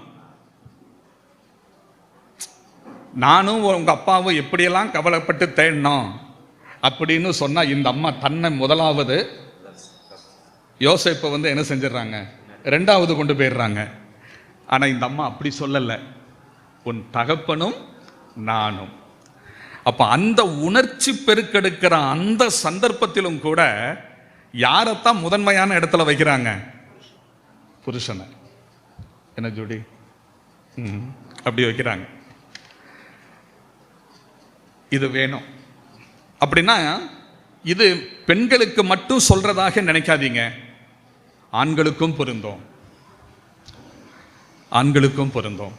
உங்க அப்பாவும் எப்படியெல்லாம் கவலைப்பட்டு தேடினோம் அப்படின்னு சொன்னா இந்த அம்மா தன்னை முதலாவது யோசேப்பை என்ன செஞ்சிடறாங்க, ரெண்டாவது கொண்டு போயிடுறாங்க. ஆனா இந்த அம்மா அப்படி சொல்லல, உன் தகப்பனும் நானும். அப்ப அந்த உணர்ச்சி பெருக்கெடுக்கிற அந்த சந்தர்ப்பத்திலும் கூட யாரைத்தான் முதன்மையான இடத்துல வைக்கிறாங்க? புருஷனை. என்ன ஜோடி அப்படி வைக்கிறாங்க. இது வேணும் அப்படின்னா இது பெண்களுக்கு மட்டும் சொல்றதாக நினைக்காதீங்க, ஆண்களுக்கும் பொருந்தும். ஆண்களுக்கும் பொருந்தும்.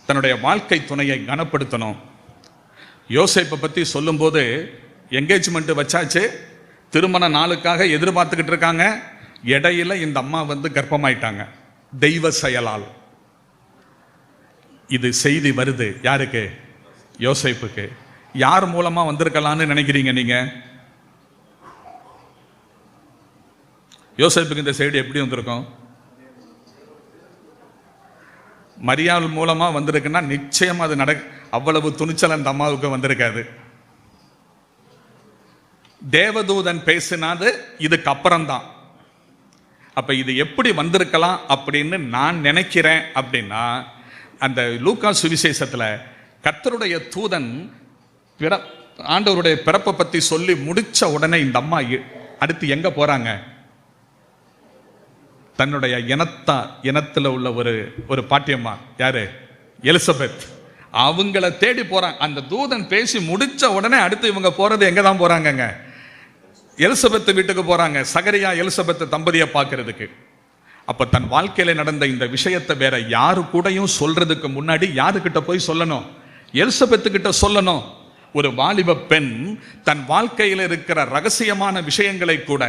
தன்னுடைய வாழ்க்கை துணையை கனப்படுத்தணும். யோசேப்பை பத்தி சொல்லும்போது என்கேஜ்மெண்ட் வச்சாச்சு, திருமண நாளுக்காக எதிர்பார்த்துக்கிட்டு இருக்காங்க. இடையில இந்த அம்மா கர்ப்பமாயிட்டாங்க தெய்வ செயலால். இது செய்தி வருது யாருக்கு? யோசேப்புக்கு. யார் மூலமா வந்திருக்கலாம்னு நினைக்கிறீங்க நீங்க? யோசேப்புக்கு இந்த செய்தி எப்படி வந்திருக்கும்? மரியாள் மூலமா வந்திருக்குன்னா நிச்சயம் அது அவ்வளவு துணிச்சல் அந்த அம்மாவுக்கு வந்திருக்காது. தேவதூதன் பேசினாது இதுக்கு அப்புறம்தான். அப்ப இது எப்படி வந்திருக்கலாம் அப்படின்னு நான் நினைக்கிறேன். அப்படின்னா அந்த லூக்கா சுவிசேஷத்துல கர்த்தருடைய தூதன் ஆண்டவருடைய பிறப்பை பத்தி சொல்லி முடிச்ச உடனே இந்த அம்மா அடுத்து எங்க போறாங்க? தன்னுடைய இனத்துல உள்ள ஒரு பாட்டியம்மா, யாரு? எலிசபெத். அவங்கள தேடி போறாங்க. அந்த தூதன் பேசி முடிச்ச உடனே அடுத்து இவங்க போறது எங்க தான் போறாங்க? எலிசபெத் வீட்டுக்கு போறாங்க, சகரியா எலிசபெத் தம்பதியை பார்க்கறதுக்கு. அப்ப தன் வாழ்க்கையில நடந்த இந்த விஷயத்தை வேற யாரு கூடயும் சொல்றதுக்கு முன்னாடி யாருக்கிட்ட போய் சொல்லணும்? எலிசபெத்து கிட்ட சொல்லணும். ஒரு வாலிப பெண் தன் வாழ்க்கையில் இருக்கிற ரகசியமான விஷயங்களை கூட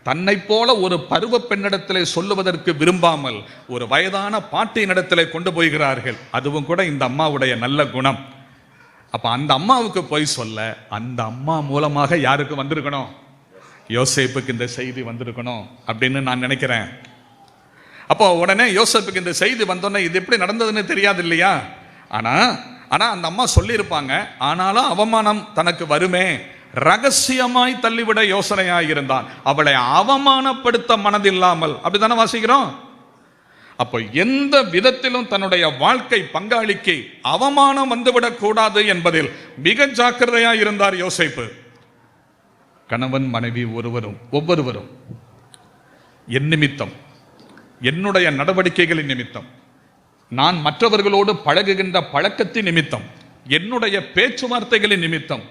தன்னை போல ஒரு பருவ பெண்ணிடத்திலே சொல்லுவதற்கு விரும்பாமல் ஒரு வயதான பாட்டியினிடத்திலே கொண்டு போகிறார்கள். அதுவும் கூட இந்த அம்மாவுடைய நல்ல குணம். அப்ப அந்த அம்மாவுக்கு போய் சொல்ல அந்த அம்மா மூலமாக யாருக்கு வந்திருக்கணும்? யோசேப்புக்கு இந்த செய்தி வந்திருக்கணும் அப்படின்னு நான் நினைக்கிறேன். அப்போ உடனே யோசேப்புக்கு இந்த செய்தி வந்தோடனே இது எப்படி நடந்ததுன்னு தெரியாது இல்லையா? ஆனா அந்த அம்மா சொல்லி இருப்பாங்க, ஆனாலும் அவமானம் தனக்கு வருமே, ரகசியமாய் தள்ளிவிட யோசனையாய் இருந்தான், அவளை அவமானப்படுத்த மனதில்லாமல். அப்படித்தானே வாசிக்கிறோம். அப்போ எந்த விதத்திலும் தன்னுடைய வாழ்க்கை பங்காளிக்கு அவமானம் வந்துவிடக் கூடாது என்பதில் மிக ஜாக்கிரதையாய் இருந்தார் யோசேப்பு. கணவன் மனைவி ஒவ்வொருவரும் என் நிமித்தம், என்னுடைய நடவடிக்கைகளின் நிமித்தம், நான் மற்றவர்களோடு பழகுகின்ற பழக்கத்தின் நிமித்தம், என்னுடைய பேச்சுவார்த்தைகளின் நிமித்தம்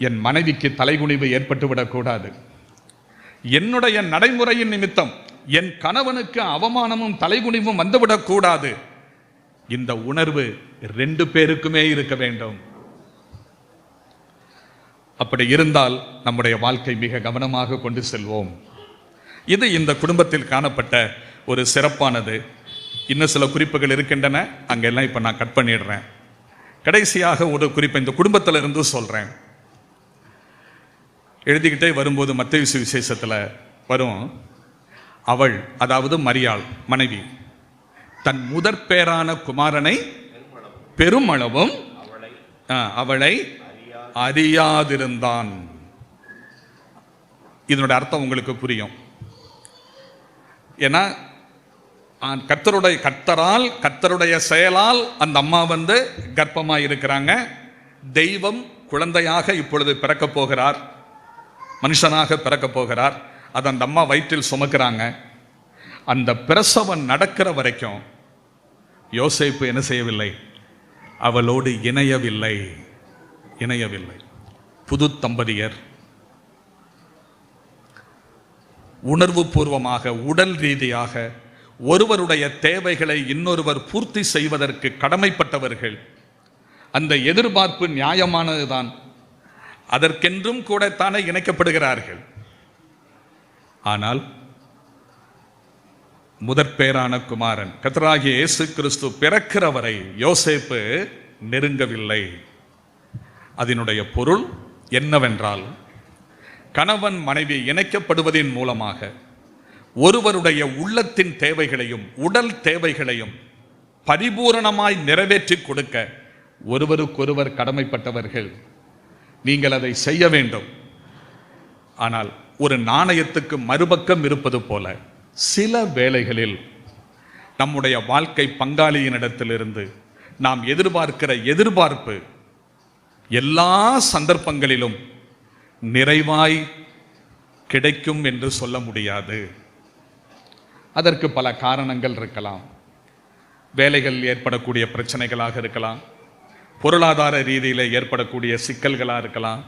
என் மனைவிக்கு தலைகுனிவு ஏற்பட்டுவிடக் கூடாது. என்னுடைய நடைமுறையின் நிமித்தம் என் கணவனுக்கு அவமானமும் தலைகுனிவும் வந்துவிடக் கூடாது. இந்த உணர்வு 2 பேருக்குமே இருக்க வேண்டும். அப்படி இருந்தால் நம்முடைய வாழ்க்கை மிக கவனமாக கொண்டு செல்வோம். இது இந்த குடும்பத்தில் காணப்பட்ட ஒரு சிறப்பானது. இன்னும் சில குறிப்புகள் இருக்கின்றன, அங்கெல்லாம் இப்போ நான் கட் பண்ணிடுறேன். கடைசியாக ஒரு குறிப்பை இந்த குடும்பத்திலிருந்து சொல்றேன். எழுதிக்கிட்டே வரும்போது மத்தேயு சுவிசேஷத்தில் வரும், அவள், அதாவது மரியாள் மனைவி, தன் முதற் பேரான குமாரனை பெருமளவும் அவளை அறியாதிருந்தான். இதனுடைய அர்த்தம் உங்களுக்கு புரியும். ஏன்னா கர்த்தருடைய செயலால் அந்த அம்மா கர்ப்பமாக இருக்கிறாங்க. தெய்வம் குழந்தையாக இப்பொழுது பிறக்க போகிறார், மனுஷனாக பிறக்க போகிறார். அது அந்த அம்மா வயிற்றில் சுமக்கிறாங்க. அந்த பிரசவம் நடக்கிற வரைக்கும் யோசேப்பு என்ன செய்யவில்லை? அவளோடு இணையவில்லை. புது தம்பதியர் உணர்வு பூர்வமாக, உடல் ரீதியாக ஒருவருடைய தேவைகளை இன்னொருவர் பூர்த்தி செய்வதற்கு கடமைப்பட்டவர்கள். அந்த எதிர்பார்ப்பு நியாயமானதுதான். அதற்கென்றும் கூடத்தானே இணைக்கப்படுகிறார்கள். ஆனால் முதற்பேரான குமாரன் கர்த்தராகிய இயேசு கிறிஸ்து பிறக்கிறவரை யோசேப்பு நெருங்கவில்லை. அதனுடைய பொருள் என்னவென்றால், கணவன் மனைவி இணைக்கப்படுவதன் மூலமாக ஒருவருடைய உள்ளத்தின் தேவைகளையும் உடல் தேவைகளையும் பரிபூரணமாய் நிறைவேற்றி கொடுக்க ஒருவருக்கொருவர் கடமைப்பட்டவர்கள். நீங்கள் அதை செய்ய வேண்டும். ஆனால் ஒரு நாணயத்துக்கு மறுபக்கம் இருப்பது போல சில வேளைகளில் நம்முடைய வாழ்க்கை பங்காளியினிடத்திலிருந்து நாம் எதிர்பார்க்கிற எதிர்பார்ப்பு எல்லா சந்தர்ப்பங்களிலும் நிறைவாய் கிடைக்கும் என்று சொல்ல முடியாது. அதற்கு பல காரணங்கள் இருக்கலாம். வேலைகள் ஏற்படக்கூடிய பிரச்சனைகளாக இருக்கலாம், பொருளாதார ரீதியில் ஏற்படக்கூடிய சிக்கல்களாக இருக்கலாம்,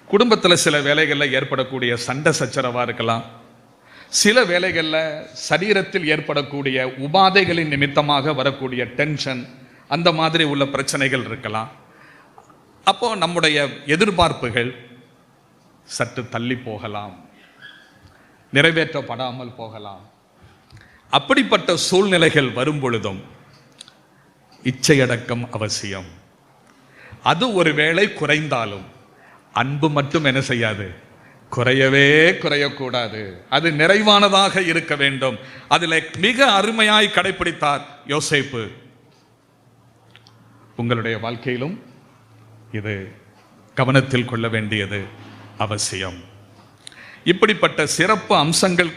குடும்பத்தில் சில வேலைகளில் ஏற்படக்கூடிய சண்டை சச்சரவாக இருக்கலாம், சில வேலைகளில் சரீரத்தில் ஏற்படக்கூடிய உபாதைகளின் நிமித்தமாக வரக்கூடிய டென்ஷன், அந்த மாதிரி உள்ள பிரச்சனைகள் இருக்கலாம். அப்போ நம்முடைய எதிர்பார்ப்புகள் சற்று தள்ளி போகலாம், நிறைவேற்றப்படாமல் போகலாம். அப்படிப்பட்ட சூழ்நிலைகள் வரும் பொழுதும் இச்சையடக்கம் அவசியம். அது ஒருவேளை குறைந்தாலும் அன்பு மட்டும் என்ன செய்யாது, குறையவே குறையக்கூடாது. அது நிறைவானதாக இருக்க வேண்டும். அதில் மிக அருமையாய் கடைபிடித்தார் யோசேப்பு. உங்களுடைய வாழ்க்கையிலும் இது கவனத்தில் கொள்ள வேண்டியது அவசியம். இப்படிப்பட்ட சிறப்பு அம்சங்கள்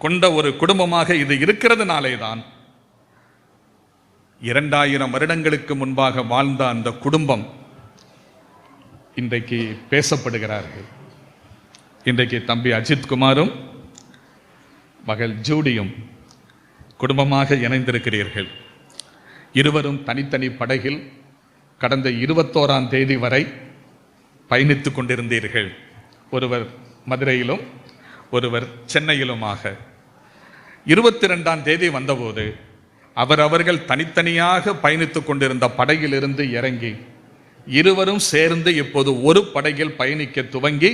கொண்ட ஒரு குடும்பமாக இது இருக்கிறதுனாலே தான் 2000 வருடங்களுக்கு முன்பாக வாழ்ந்த அந்த குடும்பம் இன்றைக்கு பேசப்படுகிறார்கள். இன்றைக்கு தம்பி அஜித் குமாரும் மகள் ஜூடியும் குடும்பமாக இணைந்திருக்கிறீர்கள். இருவரும் தனித்தனி படகில் கடந்த 21ஆம் தேதி வரை பயணித்து கொண்டிருந்தீர்கள். ஒருவர் மதுரையிலும் ஒருவர் சென்னையிலுமாக. 22ஆம் தேதி வந்தபோது அவர்கள் தனித்தனியாக பயணித்து கொண்டிருந்த படகிலிருந்து இறங்கி இருவரும் சேர்ந்து இப்போது ஒரு படகில் பயணிக்க துவங்கி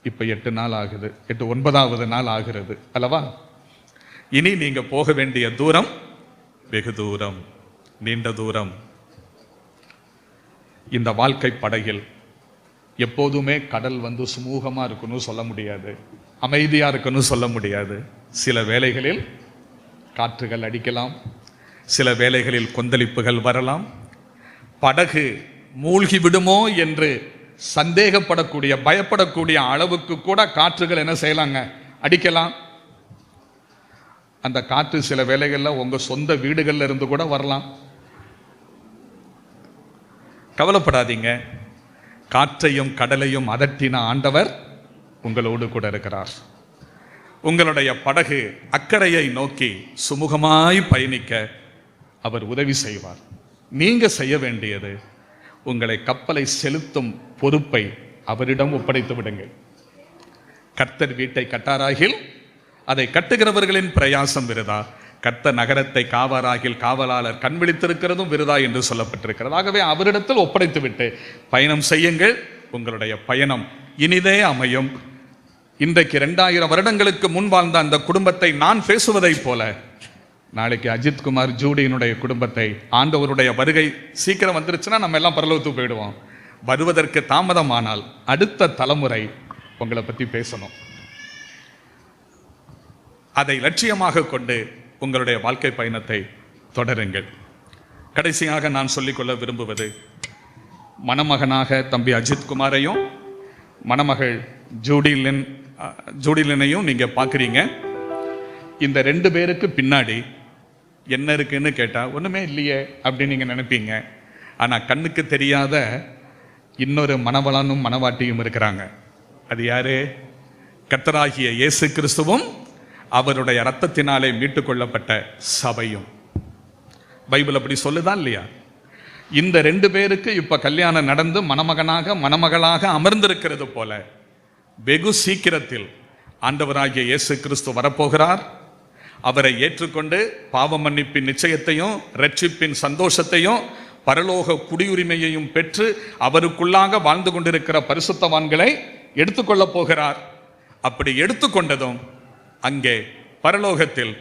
இப்ப 8 நாள் ஆகுது, 9வது நாள் ஆகிறது அல்லவா? இனி நீங்க போக வேண்டிய தூரம் வெகு தூரம், நீண்ட தூரம். இந்த வாழ்க்கை படகில் எப்போதுமே கடல் வந்து சுமூகமா இருக்கணும் சொல்ல முடியாது, அமைதியா இருக்கணும் சொல்ல முடியாது. சில வேளைகளில் காற்றுகள் அடிக்கலாம், சில வேளைகளில் கொந்தளிப்புகள் வரலாம். படகு மூழ்கி விடுமோ என்று சந்தேகப்படக்கூடிய பயப்படக்கூடிய அளவுக்கு கூட காற்றுகள் என்ன செய்யலாங்க, அடிக்கலாம். அந்த காற்று சில வேளைகளில் உங்க சொந்த வீடுகள்ல இருந்து கூட வரலாம். கவலைப்படாதீங்க. காற்றையும் கடலையும் அதட்டின ஆண்டவர் உங்களோடு கூட இருக்கிறார். உங்களுடைய படகு அக்கறையை நோக்கி சுமூகமாய் பயணிக்க அவர் உதவி செய்வார். நீங்க செய்ய வேண்டியது உங்களை கப்பலை செலுத்தும் பொறுப்பை அவரிடம் ஒப்படைத்து விடுங்கள். கர்த்தர் வீட்டை கட்டாராகில் அதை கட்டுகிறவர்களின் பிரயாசம் விருதா, கர்த்தர் நகரத்தை காவாராகில் காவலாளர் கண் விழித்திருக்கிறதும் விருதா என்று சொல்லப்பட்டிருக்கிறது. ஆகவே அவரிடத்தில் ஒப்படைத்து விட்டு பயணம் செய்யுங்கள். உங்களுடைய பயணம் இனிதே அமையும். இன்றைக்கு 2000 வருடங்களுக்கு முன் வாழ்ந்த அந்த குடும்பத்தை நான் பேசுவதை போல நாளைக்கு அஜித் குமார் ஜூடியினுடைய குடும்பத்தை, ஆண்டவருடைய வருகை சீக்கிரம் வந்துருச்சுன்னா நம்ம எல்லாம் பரலோகத்துக்கு போயிடுவோம். வருவதற்கு தாமதமானால் அடுத்த தலைமுறை உங்களை பற்றி பேசணும். அதை லட்சியமாக கொண்டு உங்களுடைய வாழ்க்கை பயணத்தை தொடருங்கள். கடைசியாக நான் சொல்லிக்கொள்ள விரும்புவது, மணமகனாக தம்பி அஜித் குமாரையும் மணமகள் ஜூடிலினையும் நீங்க பார்க்குறீங்க. இந்த 2 பேருக்கு பின்னாடி என்ன இருக்குன்னு கேட்டா ஒண்ணுமே இல்லையே அப்படின்னு நீங்க நினைப்பீங்க. ஆனா கண்ணுக்கு தெரியாத இன்னொரு மணவளனும் மணவாட்டியும் இருக்கிறாங்க. அது யாரு? கர்த்தராகிய இயேசு கிறிஸ்துவும் அவருடைய இரத்தத்தினாலே மீட்டுக் கொள்ளப்பட்ட சபையும். பைபிள் அப்படி சொல்லுதா இல்லையா? இந்த 2 பேருக்கு இப்ப கல்யாணம் நடந்து மணமகனாக மணமகளாக அமர்ந்திருக்கிறது போல வெகு சீக்கிரத்தில் ஆண்டவராகிய இயேசு கிறிஸ்து வரப்போகிறார். அவரை ஏற்றுக்கொண்டு பாவ மன்னிப்பின் நிச்சயத்தையும் இரட்சிப்பின் சந்தோஷத்தையும் பரலோக குடியுரிமையையும் பெற்று அவருக்குள்ளாக வாழ்ந்து கொண்டிருக்கிற பரிசுத்தவான்களை எடுத்துக்கொள்ளப் போகிறார். அப்படி எடுத்துக்கொண்டதும் அங்கே பரலோகத்தில்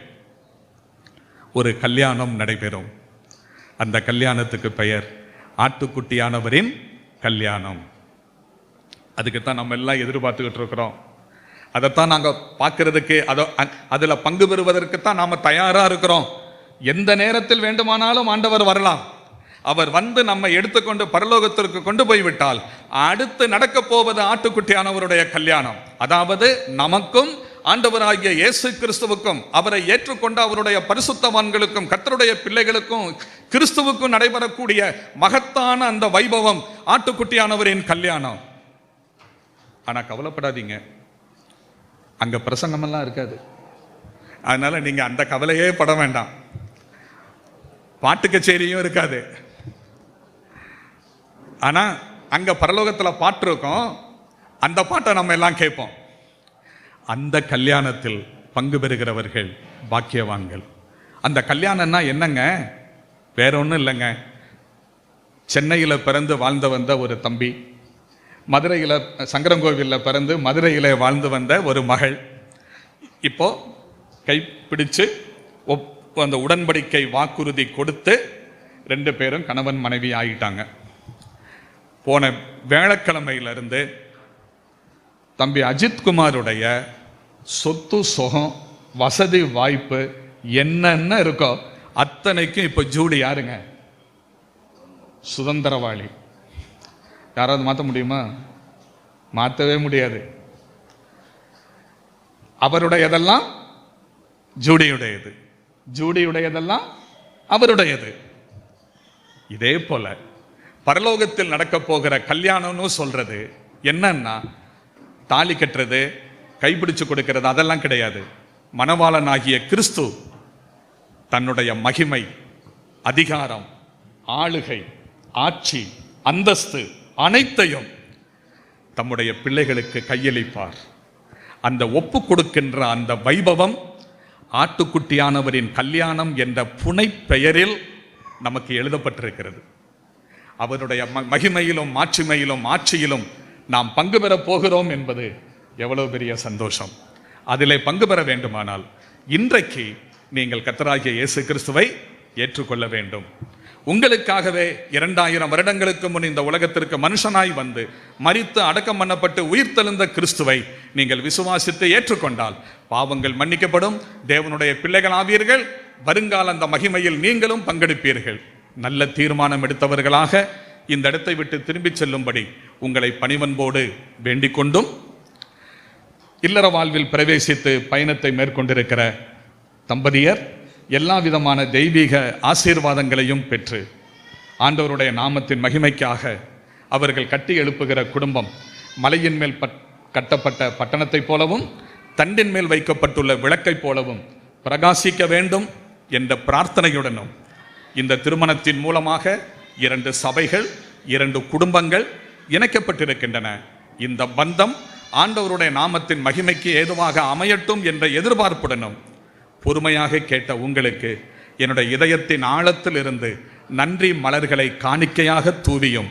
ஒரு கல்யாணம் நடைபெறும். அந்த கல்யாணத்துக்கு பெயர் ஆட்டுக்குட்டியானவரின் கல்யாணம். அதுக்குத்தான் நம்ம எல்லாம் எதிர்பார்த்துக்கிட்டு இருக்கிறோம். அதைத்தான் நாங்கள் பார்க்கறதுக்கு, அதில் பங்கு பெறுவதற்குத்தான் நாம் தயாராக இருக்கிறோம். எந்த நேரத்தில் வேண்டுமானாலும் ஆண்டவர் வரலாம். அவர் வந்து நம்மை எடுத்துக்கொண்டு பரலோகத்திற்கு கொண்டு போய்விட்டால் அடுத்து நடக்க போவது ஆட்டுக்குட்டியானவருடைய கல்யாணம். அதாவது நமக்கும் ஆண்டவராகிய இயேசு கிறிஸ்துவுக்கும், அவரை ஏற்றுக்கொண்ட அவருடைய பரிசுத்தவான்களுக்கும் கர்த்தருடைய பிள்ளைகளுக்கும் கிறிஸ்துவுக்கும் நடைபெறக்கூடிய மகத்தான அந்த வைபவம் ஆட்டுக்குட்டியானவரின் கல்யாணம். ஆனா கவலைப்படாதீங்க, அங்க பிரசங்கமெல்லாம் இருக்காது. அதனால நீங்க அந்த கவலையே பட வேண்டாம். பாட்டு கச்சேரியும் இருக்காது. ஆனா அங்க பரலோகத்தில் பாட்டு இருக்கும். அந்த பாட்டை நம்ம எல்லாம் கேட்போம். அந்த கல்யாணத்தில் பங்கு பெறுகிறவர்கள் பாக்கியவான்கள். அந்த கல்யாணம்னா என்னங்க? வேற ஒன்றும் இல்லைங்க. சென்னையில் பிறந்து வாழ்ந்து வந்த ஒரு தம்பி, மதுரையில் சங்கரங்கோவிலில் பிறந்து மதுரையில் வாழ்ந்து வந்த ஒரு மகள், இப்போ கைப்பிடிச்சு அந்த உடன்படிக்கை வாக்குறுதி கொடுத்து 2 பேரும் கணவன் மனைவி ஆகிட்டாங்க. போன வியாழக்கிழமையிலிருந்து தம்பி அஜித்குமாருடைய சொத்து சுகம் வசதி வாய்ப்பு என்னென்ன இருக்கோ அத்தனைக்கும் இப்போ ஜூடி யாருங்க? சுதந்திரவாளி. யாராவது மாற்ற முடியுமா? மாற்றவே முடியாது. அவருடையதெல்லாம் ஜூடியுடையது, ஜூடியுடையதெல்லாம் அவருடையது. இதே போல பரலோகத்தில் நடக்க போகிற கல்யாணம்னு சொல்றது என்னன்னா, தாலி கட்டுறது, கைப்பிடிச்சு கொடுக்கிறது அதெல்லாம் கிடையாது. மணவாளனாகிய கிறிஸ்து தன்னுடைய மகிமை, அதிகாரம், ஆளுகை, ஆட்சி, அந்தஸ்து அனைத்தையும் தம்முடைய பிள்ளைகளுக்கு கையளிப்பார். அந்த ஒப்பு கொடுக்கின்ற அந்த வைபவம் ஆட்டுக்குட்டியானவரின் கல்யாணம் என்ற புனை பெயரில் நமக்கு எழுதப்பட்டிருக்கிறது. அவருடைய மகிமையிலும் மாட்சிமையிலும் ஆட்சியிலும் நாம் பங்கு பெற போகிறோம் என்பது எவ்வளவு பெரிய சந்தோஷம். அதிலே பங்கு பெற வேண்டுமானால் இன்றைக்கு நீங்கள் கர்த்தராகிய இயேசு கிறிஸ்துவை ஏற்றுக்கொள்ள வேண்டும். உங்களுக்காகவே 2000 வருடங்களுக்கு முன் இந்த உலகத்திற்கு மனுஷனாய் வந்து மரித்து அடக்கம் பண்ணப்பட்டு உயிர்த்தெழுந்த கிறிஸ்துவை நீங்கள் விசுவாசித்து ஏற்றுக்கொண்டால் பாவங்கள் மன்னிக்கப்படும், தேவனுடைய பிள்ளைகள் ஆவீர்கள். வருங்கால அந்த மகிமையில் நீங்களும் பங்கெடுப்பீர்கள். நல்ல தீர்மானம் எடுத்தவர்களாக இந்த இடத்தை விட்டு திரும்பி செல்லும்படி உங்களை பணிவன்போடு வேண்டிக் கொண்டும், இல்லற வாழ்வில் பிரவேசித்து பயணத்தை மேற்கொண்டிருக்கிற தம்பதியர் எல்லா விதமான தெய்வீக ஆசீர்வாதங்களையும் பெற்று ஆண்டவருடைய நாமத்தின் மகிமைக்காக அவர்கள் கட்டி எழுப்புகிற குடும்பம் மலையின் மேல் கட்டப்பட்ட பட்டணத்தைப் போலவும் தண்டின் மேல் வைக்கப்பட்டுள்ள விளக்கைப் போலவும் பிரகாசிக்க வேண்டும் என்ற பிரார்த்தனையுடனும் இந்த திருமணத்தின் மூலமாக 2 சபைகள், 2 குடும்பங்கள் இணைக்கப்பட்டிருக்கின்றன. இந்த பந்தம் ஆண்டவருடைய நாமத்தின் மகிமைக்கு ஏதுவாக அமையட்டும் என்ற எதிர்பார்ப்புடனும் பொறுமையாக கேட்ட உங்களுக்கு என்னுடைய இதயத்தின் ஆழத்தில் இருந்து நன்றி மலர்களை காணிக்கையாக தூவியும்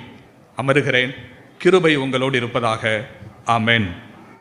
அமருகிறேன். கிருபை உங்களோடு இருப்பதாக. ஆமென்.